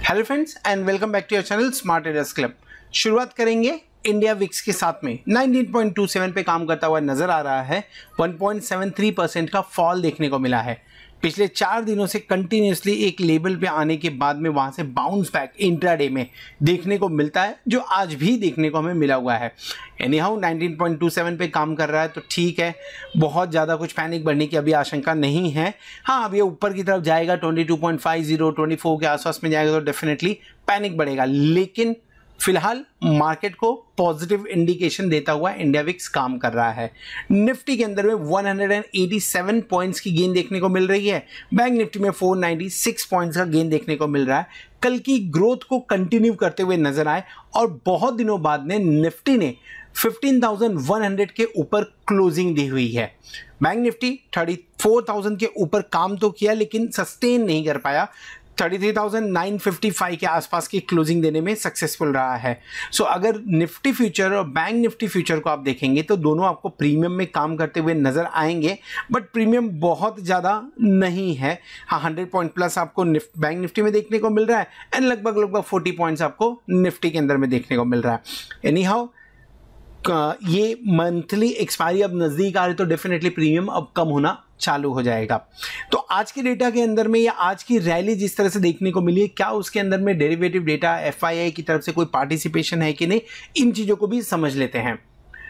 Hello friends and welcome back to your channel smart traders club. शुरुआत करेंगे India VIX के साथ में 19.27 पे काम करता हुआ नजर आ रहा है। 1.73% का फॉल देखने को मिला है। पिछले 4 दिनों से कंटिन्यूसली एक लेवल पे आने के बाद में वहां से बाउंस बैक इंट्राडे में देखने को मिलता है, जो आज भी देखने को हमें मिला हुआ है। एनीहाउ 19.27 पे काम कर रहा है तो ठीक है, बहुत ज़्यादा कुछ पैनिक बढ़ने की अभी आशंका नहीं है। हाँ, अब ये ऊपर की तरफ जाएगा 22.50 24 के आसपास में जाएगा तो डेफिनेटली पैनिक बढ़ेगा, लेकिन फिलहाल मार्केट को पॉजिटिव इंडिकेशन देता हुआ इंडिया विक्स काम कर रहा है। निफ्टी के अंदर में 187 पॉइंट्स की गेन देखने को मिल रही है। बैंक निफ्टी में 496 पॉइंट्स का गेन देखने को मिल रहा है। कल की ग्रोथ को कंटिन्यू करते हुए नजर आए और बहुत दिनों बाद में निफ्टी ने 15,100 के ऊपर क्लोजिंग दी हुई है। बैंक निफ्टी 34,000 के ऊपर काम तो किया लेकिन सस्टेन नहीं कर पाया। 33,955 के आसपास की क्लोजिंग देने में सक्सेसफुल रहा है। सो अगर निफ्टी फ्यूचर और बैंक निफ्टी फ्यूचर को आप देखेंगे तो दोनों आपको प्रीमियम में काम करते हुए नजर आएंगे, बट प्रीमियम बहुत ज़्यादा नहीं है। हाँ, 100 पॉइंट प्लस आपको बैंक निफ्टी में देखने को मिल रहा है एंड लगभग 40 पॉइंट्स आपको निफ्टी के अंदर में देखने को मिल रहा है। एनी हाउ ये मंथली एक्सपायरी अब नज़दीक आ रही तो डेफिनेटली प्रीमियम अब कम होना चालू हो जाएगा। तो आज के डेटा के अंदर में या आज की रैली जिस तरह से देखने को मिली है, क्या उसके अंदर में डेरिवेटिव डेटा एफआईआई की तरफ से कोई पार्टिसिपेशन है कि नहीं, इन चीज़ों को भी समझ लेते हैं।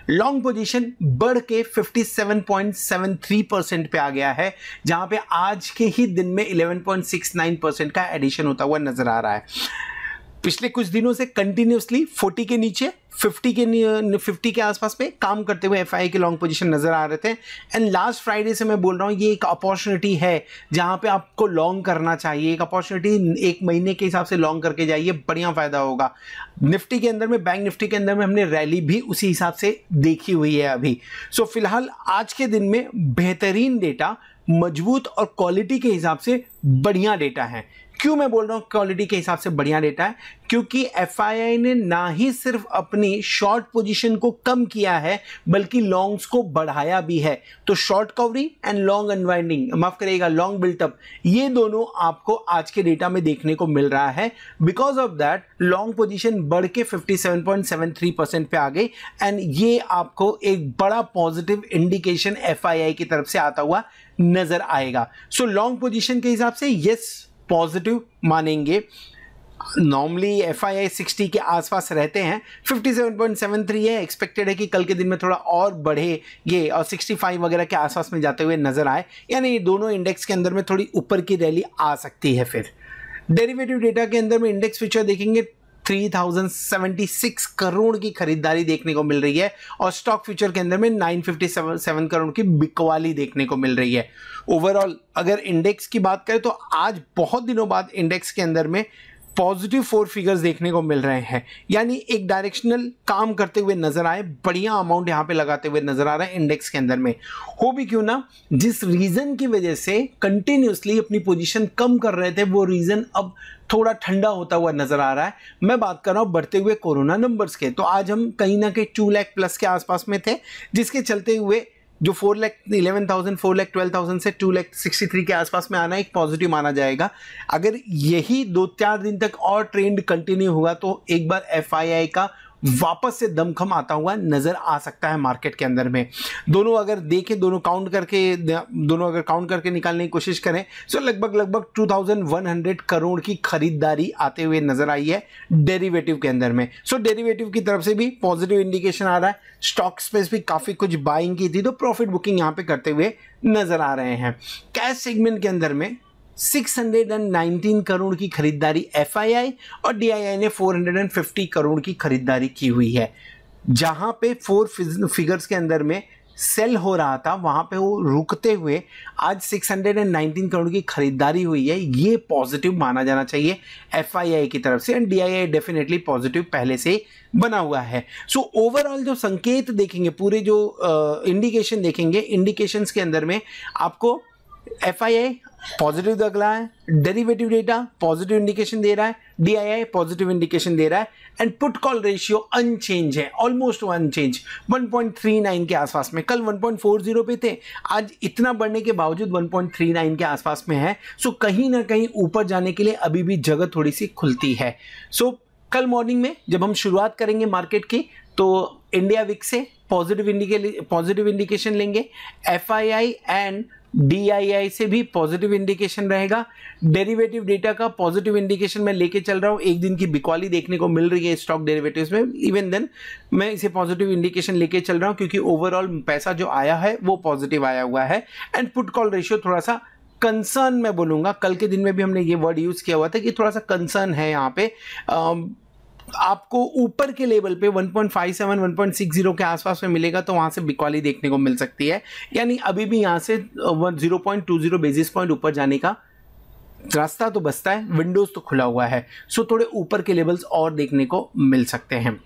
लॉन्ग पोजीशन बढ़ के 57.73% पे आ गया है, जहां पे आज के ही दिन में 11.69% का एडिशन होता हुआ नजर आ रहा है। पिछले कुछ दिनों से कंटिन्यूसली 40 के नीचे 50 के आसपास में काम करते हुए एफआईआई के लॉन्ग पोजीशन नजर आ रहे थे। एंड लास्ट फ्राइडे से मैं बोल रहा हूँ ये एक अपॉर्चुनिटी है जहां पे आपको लॉन्ग करना चाहिए। एक अपॉर्चुनिटी, एक महीने के हिसाब से लॉन्ग करके जाइए, बढ़िया फायदा होगा। निफ्टी के अंदर में, बैंक निफ्टी के अंदर में हमने रैली भी उसी हिसाब से देखी हुई है अभी। सो फिलहाल आज के दिन में बेहतरीन डेटा, मजबूत और क्वालिटी के हिसाब से बढ़िया डेटा है। क्यों मैं बोल रहा हूं क्वालिटी के हिसाब से बढ़िया डेटा है? क्योंकि एफआईआई ने ना ही सिर्फ अपनी शॉर्ट पोजीशन को कम किया है बल्कि लॉन्ग्स को बढ़ाया भी है। तो शॉर्ट कवरी एंड लॉन्ग अनवाइंडिंग, माफ करिएगा लॉन्ग बिल्टअप, ये दोनों आपको आज के डेटा में देखने को मिल रहा है। Because of that long position बढ़ के 57.73% पे आ गई एंड ये आपको एक बड़ा पॉजिटिव इंडिकेशन एफआईआई की तरफ से आता हुआ नजर आएगा। सो लॉन्ग पोजीशन के हिसाब से यस पॉजिटिव मानेंगे। नॉर्मली एफआईआई 60 के आसपास रहते हैं, 57.73 है। एक्सपेक्टेड है कि कल के दिन में थोड़ा और बढ़े ये और 65 वगैरह के आसपास में जाते हुए नजर आए, यानी दोनों इंडेक्स के अंदर में थोड़ी ऊपर की रैली आ सकती है। फिर डेरिवेटिव डेटा के अंदर में इंडेक्स फ्यूचर देखेंगे 3076 करोड़ की खरीदारी देखने को मिल रही है और स्टॉक फ्यूचर के अंदर में 957 करोड़ की बिकवाली देखने को मिल रही है। ओवरऑल अगर इंडेक्स की बात करें तो आज बहुत दिनों बाद इंडेक्स के अंदर में पॉजिटिव 4 फिगर्स देखने को मिल रहे हैं, यानी एक डायरेक्शनल काम करते हुए नजर आए, बढ़िया अमाउंट यहां पे लगाते हुए नजर आ रहा है इंडेक्स के अंदर में। हो भी क्यों ना, जिस रीजन की वजह से कंटिन्यूसली अपनी पोजीशन कम कर रहे थे वो रीजन अब थोड़ा ठंडा होता हुआ नजर आ रहा है। मैं बात कर रहा हूं बढ़ते हुए कोरोना नंबर्स के। तो आज हम कहीं ना कहीं 2 लाख प्लस के आसपास में थे, जिसके चलते हुए जो 4,11,000 4,12,000 से 2,63 के आसपास में आना एक पॉजिटिव माना जाएगा। अगर यही 2-4 दिन तक और ट्रेंड कंटिन्यू हुआ तो एक बार एफआईआई का वापस से दमखम आता हुआ नजर आ सकता है मार्केट के अंदर में। दोनों अगर देखें, दोनों अगर काउंट करके निकालने की कोशिश करें तो लगभग 2100 करोड़ की खरीदारी आते हुए नजर आई है डेरिवेटिव के अंदर में। सो डेरिवेटिव की तरफ से भी पॉजिटिव इंडिकेशन आ रहा है। स्टॉक स्पेस भी काफी कुछ बाइंग की थी तो प्रॉफिट बुकिंग यहां पे करते हुए नजर आ रहे हैं। कैश सेगमेंट के अंदर में 619 करोड़ की खरीदारी एफआईआई और डीआईआई ने 450 करोड़ की खरीदारी की हुई है। जहां पे 4 फिगर्स के अंदर में सेल हो रहा था वहां पे वो रुकते हुए आज 619 करोड़ की खरीदारी हुई है। ये पॉजिटिव माना जाना चाहिए एफआईआई की तरफ से एंड डीआईआई डेफिनेटली पॉजिटिव पहले से बना हुआ है। सो ओवरऑल जो संकेत देखेंगे, पूरे जो इंडिकेशन देखेंगे, इंडिकेशंस के अंदर में आपको FII पॉजिटिव लग रहा है, डेरिवेटिव डेटा पॉजिटिव इंडिकेशन दे रहा है, DII पॉजिटिव इंडिकेशन दे रहा है, and put call ratio unchange है, ऑलमोस्ट अनचेंज 1.39 के आसपास में। कल 1.40 पे थे, आज इतना बढ़ने के बावजूद 1.39 के आसपास में है। सो कहीं ना कहीं ऊपर जाने के लिए अभी भी जगह थोड़ी सी खुलती है। सो कल मॉर्निंग में जब हम शुरुआत करेंगे मार्केट की, तो इंडिया विक्स से पॉजिटिव इंडिकेशन लेंगे, FII एंड DII से भी पॉजिटिव इंडिकेशन रहेगा, डेरिवेटिव डेटा का पॉजिटिव इंडिकेशन मैं लेके चल रहा हूं। एक दिन की बिकवाली देखने को मिल रही है स्टॉक डेरिवेटिव्स में, इवन देन मैं इसे पॉजिटिव इंडिकेशन लेके चल रहा हूं क्योंकि ओवरऑल पैसा जो आया है वो पॉजिटिव आया हुआ है। एंड पुट कॉल रेशियो थोड़ा सा कंसर्न मैं बोलूंगा, कल के दिन में भी हमने ये वर्ड यूज किया हुआ था कि थोड़ा सा कंसर्न है यहाँ पे। आपको ऊपर के लेवल पे 1.57 1.60 के आसपास में मिलेगा तो वहां से बिकवाली देखने को मिल सकती है, यानी अभी भी यहां से 0.20 बेसिस पॉइंट ऊपर जाने का रास्ता तो बचता है, विंडोज तो खुला हुआ है। सो थोड़े ऊपर के लेवल्स और देखने को मिल सकते हैं।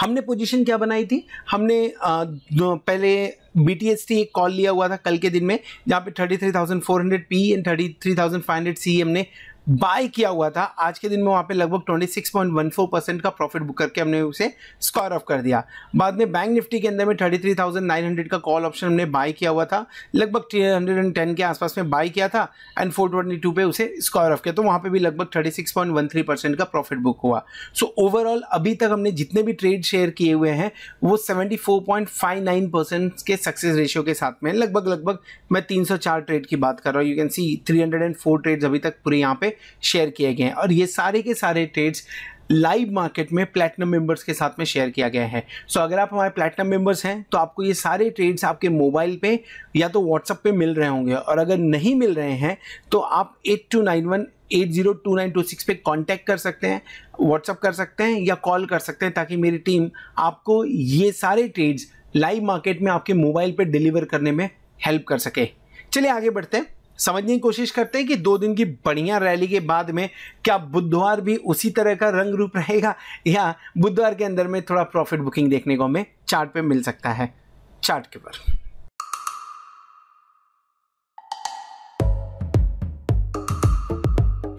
हमने पोजीशन क्या बनाई थी, हमने पहले BTST एक कॉल लिया हुआ था कल के दिन में, जहां पे 33,400 P एंड 33,500 C हमने बाय किया हुआ था। आज के दिन में वहां पे लगभग 26.14% का प्रॉफिट बुक करके हमने उसे स्क्वायर ऑफ कर दिया। बाद में बैंक निफ्टी के अंदर में 33,900 का कॉल ऑप्शन हमने बाय किया हुआ था, लगभग 310 के आसपास में बाय किया था एंड 422 पे उसे स्क्वायर ऑफ किया, तो वहां पे भी लगभग 36.13% का प्रॉफिट बुक हुआ। सो ओवरऑल अभी तक हमने जितने भी ट्रेड शेयर किए हुए हैं वो 74.59% के सक्सेस रेशियो के साथ में, लगभग मैं 304 ट्रेड की बात कर रहा हूँ। यू कैन सी 304 ट्रेड्स अभी तक पूरे यहाँ पे शेयर किए गए हैं, और ये सारे के सारे ट्रेड्स लाइव मार्केट में प्लैटिनम मेंबर्स के साथ में शेयर किया गया है। सो अगर आप हमारे प्लैटिनम मेंबर्स हैं तो आपको ये सारे ट्रेड्स आपके मोबाइल पे या तो व्हाट्सएप पे मिल रहे होंगे, और अगर नहीं मिल रहे हैं तो आप 8291802926 पे कांटेक्ट कर सकते हैं, व्हाट्सएप कर सकते हैं या कॉल कर सकते हैं, ताकि मेरी टीम आपको ये सारे ट्रेड्स लाइव मार्केट में आपके मोबाइल पे डिलीवर करने में हेल्प कर सके। चलिए आगे बढ़ते हैं, समझने की कोशिश करते हैं कि 2 दिन की बढ़िया रैली के बाद में क्या बुधवार भी उसी तरह का रंग रूप रहेगा, या बुधवार के अंदर में थोड़ा प्रॉफिट बुकिंग देखने को हमें चार्ट पे मिल सकता है। चार्ट के ऊपर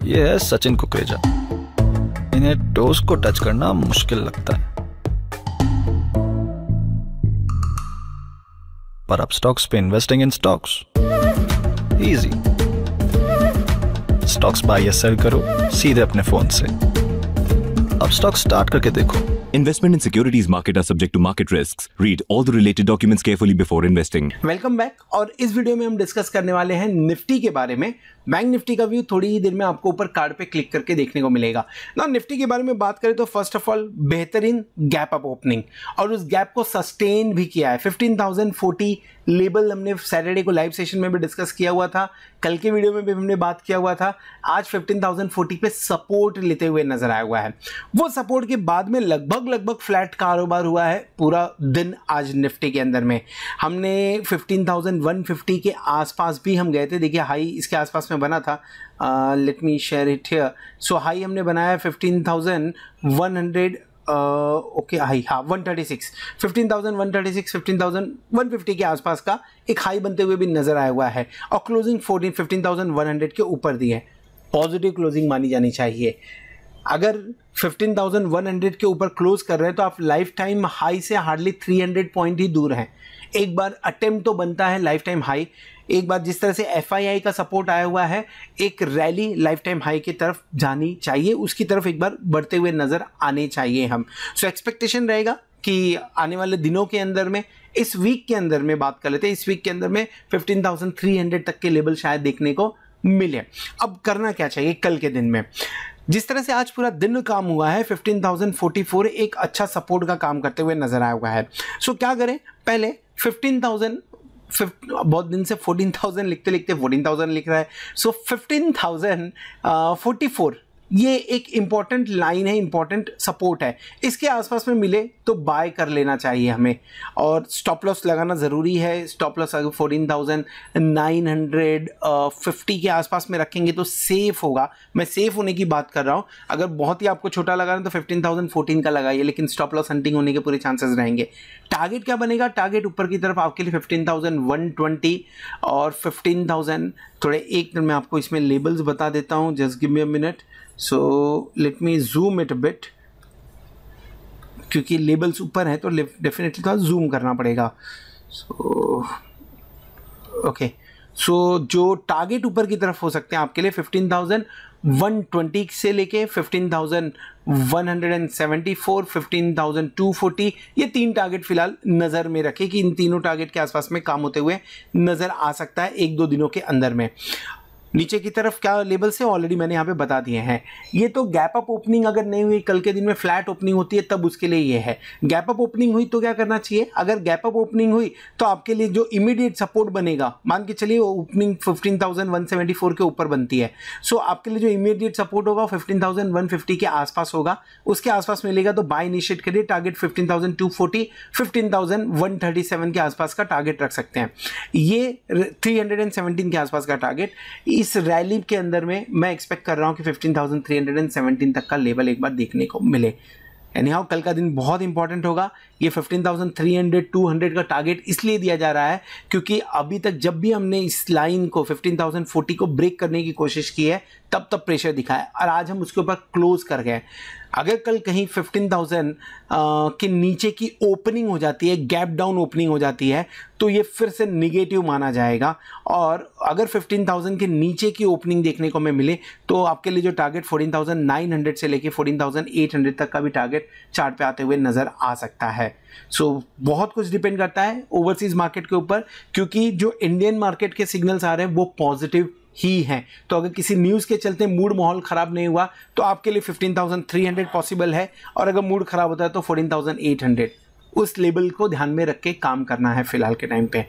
ये है सचिन कुकरेजा, इन्हें टोस को टच करना मुश्किल लगता है, पर अब स्टॉक्स पे investing in stocks easy. Stocks buy या सेल करो सीधे अपने फोन से। अब स्टॉक स्टार्ट करके देखो। Investment in securities market are subject to market risks. Read all the related documents carefully before investing. Welcome back, और इस वीडियो में हम डिस्कस करने वाले हैं निफ्टी के बारे में। बैंक निफ्टी का व्यू थोड़ी ही देर में आपको ऊपर कार्ड पे क्लिक करके देखने को मिलेगा ना। निफ्टी के बारे में बात करें तो फर्स्ट ऑफ ऑल बेहतरीन गैप अप ओपनिंग, और उस गैप को सस्टेन भी किया है। 15,040 लेवल हमने सैटरडे को लाइव सेशन में भी डिस्कस किया हुआ था, कल के वीडियो में भी हमने बात किया हुआ था। आज 15,040 पे सपोर्ट लेते हुए नजर आया हुआ है। वो सपोर्ट के बाद में लगभग फ्लैट कारोबार हुआ है पूरा दिन। आज निफ्टी के अंदर में हमने 15,150 के आसपास भी हम गए थे। देखिए हाई इसके आसपास में बना था, let me share it here. So high हमने बनाया 15,100 ओके हाई, हाँ 136, 15,136 15,150 के आसपास का एक हाई बनते हुए भी नजर आया हुआ है, और क्लोजिंग 15,100 के ऊपर दी है। पॉजिटिव क्लोजिंग मानी जानी चाहिए। अगर 15,100 के ऊपर क्लोज कर रहे हैं तो आप लाइफ टाइम हाई से हार्डली 300 पॉइंट ही दूर हैं। एक बार अटेम्प्ट तो बनता है लाइफ टाइम हाई, एक बार जिस तरह से FII का सपोर्ट आया हुआ है, एक रैली लाइफ टाइम हाई की तरफ जानी चाहिए, उसकी तरफ एक बार बढ़ते हुए नजर आने चाहिए हम। सो एक्सपेक्टेशन रहेगा कि आने वाले दिनों के अंदर में, इस वीक के अंदर में बात कर लेते हैं, इस वीक के अंदर में 15,300 तक के लेवल शायद देखने को मिले। अब करना क्या चाहिए कल के दिन में? जिस तरह से आज पूरा दिन काम हुआ है, 15,044 एक अच्छा सपोर्ट का काम करते हुए नजर आया हुआ है। सो क्या करें, पहले 15,000 बहुत दिन से 14,000 लिखते लिखते 14,000 लिख रहा है। सो 15,044 ये एक इंपॉर्टेंट लाइन है, इंपॉर्टेंट सपोर्ट है। इसके आसपास में मिले तो बाय कर लेना चाहिए हमें, और स्टॉप लॉस लगाना ज़रूरी है। स्टॉप लॉस अगर 14,950 के आसपास में रखेंगे तो सेफ होगा। मैं सेफ होने की बात कर रहा हूँ। अगर बहुत ही आपको छोटा लगा रहा है तो 15,014 का लगाइए, लेकिन स्टॉप लॉस हंटिंग होने के पूरे चांसेस रहेंगे। टारगेट क्या बनेगा? टारगेट ऊपर की तरफ आपके लिए 15,120 और 15,000। थोड़े एक मिनट में आपको इसमें लेबल्स बता देता हूँ, just give me a minute. So let me zoom it bit, क्योंकि लेबल्स ऊपर है तो डेफिनेटली थोड़ा जूम करना पड़ेगा। सो ओके, सो जो टारगेट ऊपर की तरफ हो सकते हैं आपके लिए 15,120 से लेके 15,174, 15,240, ये 3 टारगेट फिलहाल नज़र में रखें कि इन तीनों टारगेट के आसपास में काम होते हुए नज़र आ सकता है 1-2 दिनों के अंदर में। नीचे की तरफ क्या लेवल से ऑलरेडी मैंने यहाँ पे बता दिए हैं। ये तो गैप अप ओपनिंग अगर नहीं हुई, कल के दिन में फ्लैट ओपनिंग होती है तब उसके लिए ये है। गैप अप ओपनिंग हुई तो क्या करना चाहिए? अगर गैप अप ओपनिंग हुई तो आपके लिए जो इमीडिएट सपोर्ट बनेगा, मान के चलिए ओपनिंग 15,174 के ऊपर बनती है, सो आपके लिए जो इमीडिएट सपोर्ट होगा 15,150 के आसपास होगा। उसके आसपास मिलेगा तो बाय इनिशिएट करिए। टारगेट 15,240, 15,137 के आसपास का टारगेट रख सकते हैं। ये 317 के आसपास का टारगेट इस रैली के अंदर में मैं एक्सपेक्ट कर रहा हूं कि 15,317 तक का लेवल एक बार देखने को मिले। एनीहाउ कल का दिन बहुत इंपॉर्टेंट होगा। ये 15,300 200 का टारगेट इसलिए दिया जा रहा है क्योंकि अभी तक जब भी हमने इस लाइन को 15,040 को ब्रेक करने की कोशिश की है तब प्रेशर दिखा है, और आज हम उसके ऊपर क्लोज कर गए। अगर कल कहीं 15,000 के नीचे की ओपनिंग हो जाती है, गैप डाउन ओपनिंग हो जाती है, तो ये फिर से निगेटिव माना जाएगा। और अगर 15,000 के नीचे की ओपनिंग देखने को हमें मिले तो आपके लिए जो टारगेट 14,900 से लेके 14,800 तक का भी टारगेट चार्ट पे आते हुए नज़र आ सकता है। सो बहुत कुछ डिपेंड करता है ओवरसीज मार्केट के ऊपर, क्योंकि जो इंडियन मार्केट के सिग्नल्स आ रहे हैं वो पॉजिटिव ही हैं। तो अगर किसी न्यूज़ के चलते मूड माहौल ख़राब नहीं हुआ तो आपके लिए 15,300 पॉसिबल है, और अगर मूड ख़राब होता है तो 14,800। उस लेवल को ध्यान में रख के काम करना है फिलहाल के टाइम पे।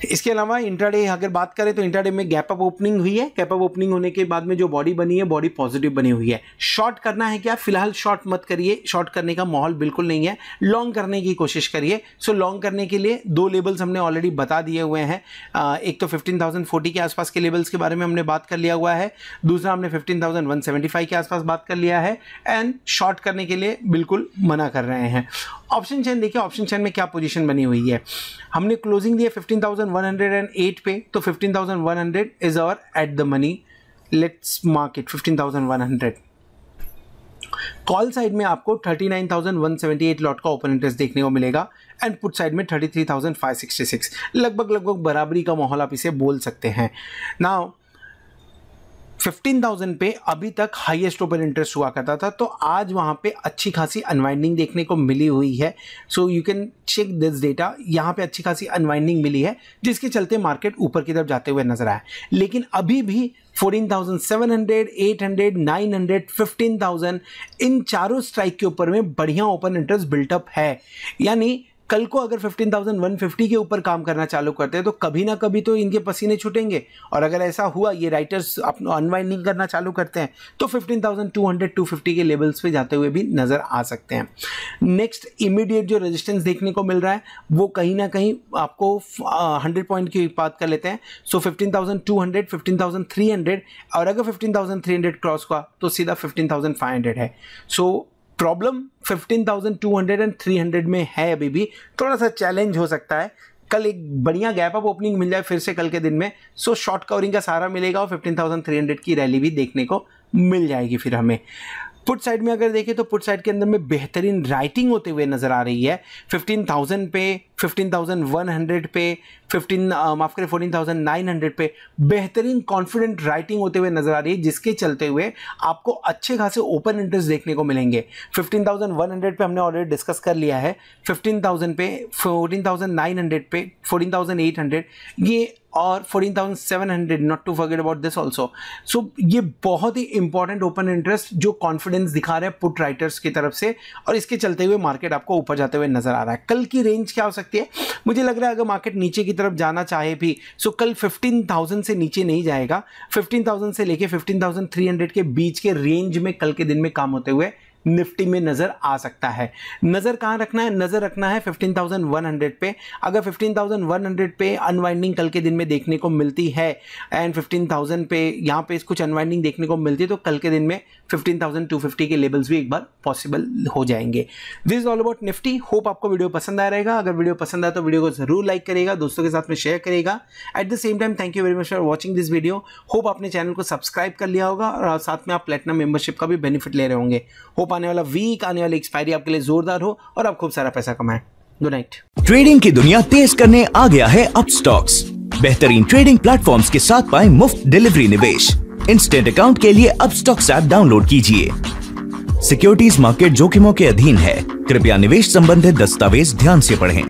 इसके अलावा इंट्राडे अगर बात करें तो इंट्राडे में गैप अप ओपनिंग हुई है। गैप अप ओपनिंग होने के बाद में जो बॉडी बनी है, बॉडी पॉजिटिव बनी हुई है। शॉर्ट करना है क्या? फिलहाल शॉर्ट मत करिए, शॉर्ट करने का माहौल बिल्कुल नहीं है। लॉन्ग करने की कोशिश करिए। सो लॉन्ग करने के लिए 2 लेवल्स हमने ऑलरेडी बता दिए हुए हैं। एक तो 15,040 के आसपास के लेवल्स के बारे में हमने बात कर लिया हुआ है, दूसरा हमने 15,175 के आसपास बात कर लिया है, एंड शॉर्ट करने के लिए बिल्कुल मना कर रहे हैं। ऑप्शन चेन देखिए, ऑप्शन चेन में क्या पोजीशन बनी हुई है। हमने क्लोजिंग दी है 15,108 पे, तो 15,100 is our at the money. Let's mark it 15,100। Call side में आपको 39,178 लॉट का ओपन इंटरेस्ट देखने को मिलेगा, एंड पुट साइड में 33,566। लगभग बराबरी का माहौल आप इसे बोल सकते हैं। नाउ 15,000 पे अभी तक हाईएस्ट ओपन इंटरेस्ट हुआ करता था, तो आज वहाँ पे अच्छी खासी अनवाइंडिंग देखने को मिली हुई है। So you can check this data. यहाँ पे अच्छी खासी अनवाइंडिंग मिली है, जिसके चलते मार्केट ऊपर की तरफ जाते हुए नजर आया। लेकिन अभी भी 14,700, 800, 900, 15,000 इन चारों स्ट्राइक के ऊपर में बढ़िया ओपन इंटरेस्ट बिल्टअप है। यानी कल को अगर 15,150 के ऊपर काम करना चालू करते हैं तो कभी ना कभी तो इनके पसीने छूटेंगे, और अगर ऐसा हुआ, ये राइटर्स अपना अनवाइंडिंग करना चालू करते हैं, तो 15,200, 250 के लेवल्स पे जाते हुए भी नज़र आ सकते हैं। नेक्स्ट इमीडिएट जो रेजिस्टेंस देखने को मिल रहा है वो कहीं ना कहीं आपको 100 पॉइंट की बात कर लेते हैं। सो 15,200, 15,300, और अगर 15,300 क्रॉस हुआ तो सीधा 15,500 है। सो प्रॉब्लम 15,200 एंड 300 में है। अभी भी थोड़ा सा चैलेंज हो सकता है। कल एक बढ़िया गैप अप ओपनिंग मिल जाए फिर से कल के दिन में, सो शॉर्ट कवरिंग का सहारा मिलेगा और 15,300 की रैली भी देखने को मिल जाएगी फिर हमें। पुट साइड में अगर देखें तो पुट साइड के अंदर में बेहतरीन राइटिंग होते हुए नजर आ रही है। 15,000 पे, 15,100 पे, 14,900 पे बेहतरीन कॉन्फिडेंट राइटिंग होते हुए नजर आ रही है, जिसके चलते हुए आपको अच्छे खासे ओपन इंटरेस्ट देखने को मिलेंगे। 15,100 पे हमने ऑलरेडी डिस्कस कर लिया है, 15,000 पे, 14,900 पे, 14,800 ये, और 14,700, not to forget about this also. So ये बहुत ही इंपॉर्टेंट ओपन इंटरेस्ट जो कॉन्फिडेंस दिखा रहे हैं पुट राइटर्स की तरफ से, और इसके चलते हुए मार्केट आपको ऊपर जाते हुए नजर आ रहा है। कल की रेंज क्या हो सकती है? मुझे लग रहा है अगर मार्केट नीचे की तरफ जाना चाहे भी, सो कल 15,000 से नीचे नहीं जाएगा। 15,000 से लेके 15,300 के बीच के रेंज में कल के दिन में काम होते हुए निफ्टी में नजर आ सकता है। नजर कहां रखना है? नजर रखना है 15,100 पे। अगर 15,100 पे अनवाइंडिंग कल के दिन में देखने को मिलती है एंड 15,000 पे यहां पे कुछ अनवाइंडिंग देखने को मिलती है तो कल के दिन में 15,250 के लेवल्स भी एक बार पॉसिबल हो जाएंगे। This is all about Nifty. Hope आपको वीडियो पसंद आ रहेगा। अगर वीडियो पसंद आए तो वीडियो को जरूर लाइक करेगा, दोस्तों के साथ में शेयर करेगा। At the same time thank you very much for watching this video. Hope आपने चैनल को सब्सक्राइब कर लिया होगा और साथ में आप प्लेटिनम मेंबरशिप का भी बेनिफिट ले रहे होंगे। होप आने वाला वीक, आने वाली एक्सपायरी आपके लिए जोरदार हो और आप खूब सारा पैसा कमाएं। Good night. ट्रेडिंग की दुनिया तेज करने आ गया है अपस्टॉक्स। बेहतरीन ट्रेडिंग प्लेटफॉर्म्स के साथ पाएं मुफ्त डिलीवरी निवेश। इंस्टेंट अकाउंट के लिए अपस्टॉक्स ऐप डाउनलोड कीजिए। सिक्योरिटीज मार्केट जोखिमों के अधीन है, कृपया निवेश संबंधित दस्तावेज ध्यान से पढ़ें।